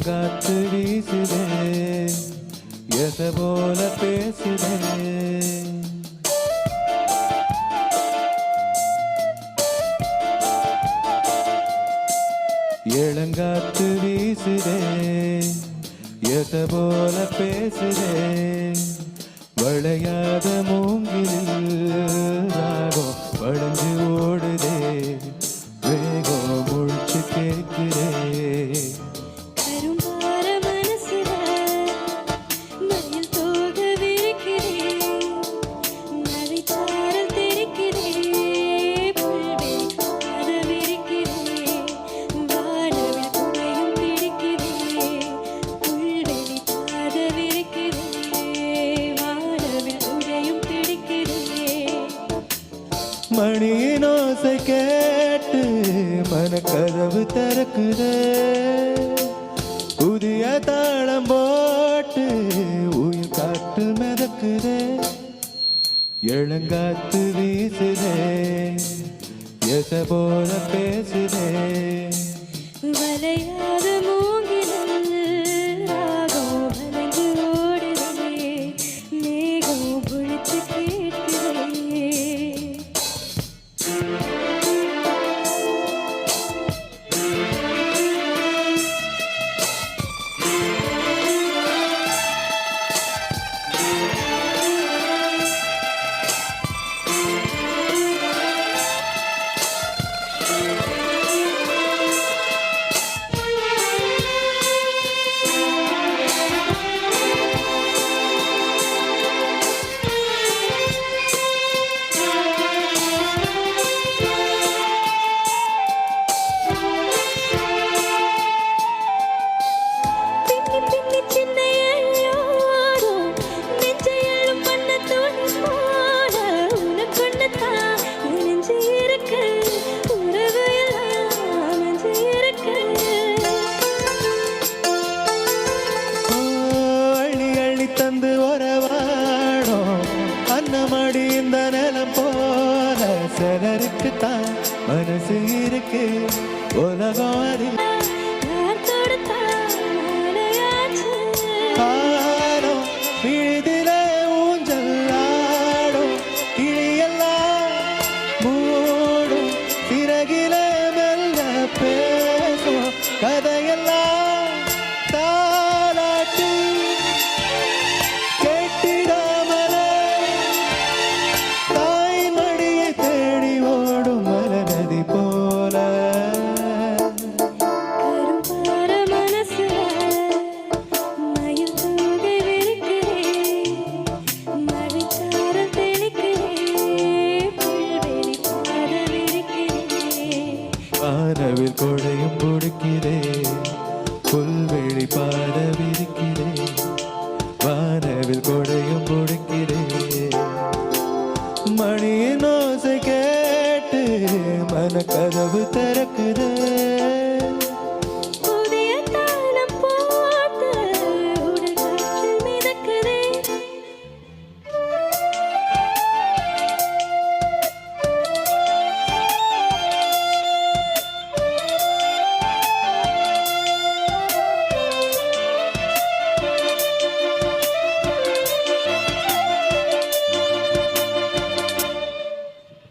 இளங்காற்று வீசுதே எதை போல பேசுதே இளங்காற்று வீசுதே எதை போல பேசுதே வளையாத மூங்கிலில் ராகம் வளைஞ்சு ஓடுதே வேகம் முழிச்சு கேட்கிறே மணியின் ஓசை கேட்டு மனக்கதவு திறக்குதே புதிய தாளம் போட்டு உயிர் காட்டு மிதக்குதே இளங்காத்து வீசுதே எதை போல பேசுதே வளையாத மூங்கிலில் ராகம் வளைஞ்சு ஓடுதே மேகம் பொழிச்சு கேட்கிறே தந்து உறவாடும் அன்னமடி இந்த நிலம் போல சிலருக்குத்தான் மனசு இருக்கு உலகம் அது ஆடும் விழுதில ஊஞ்சல் ஆடும் கிளியெல்லாம் மூடும் பிறகில மெல்ல பேசும் கதையெல்லாம் தாலாட்டி வானவில் கொடையும் பிடிக்கிறே புல்வெளி பாட விரிக்கிறே வானவில் கொடையும் பிடிக்கிறே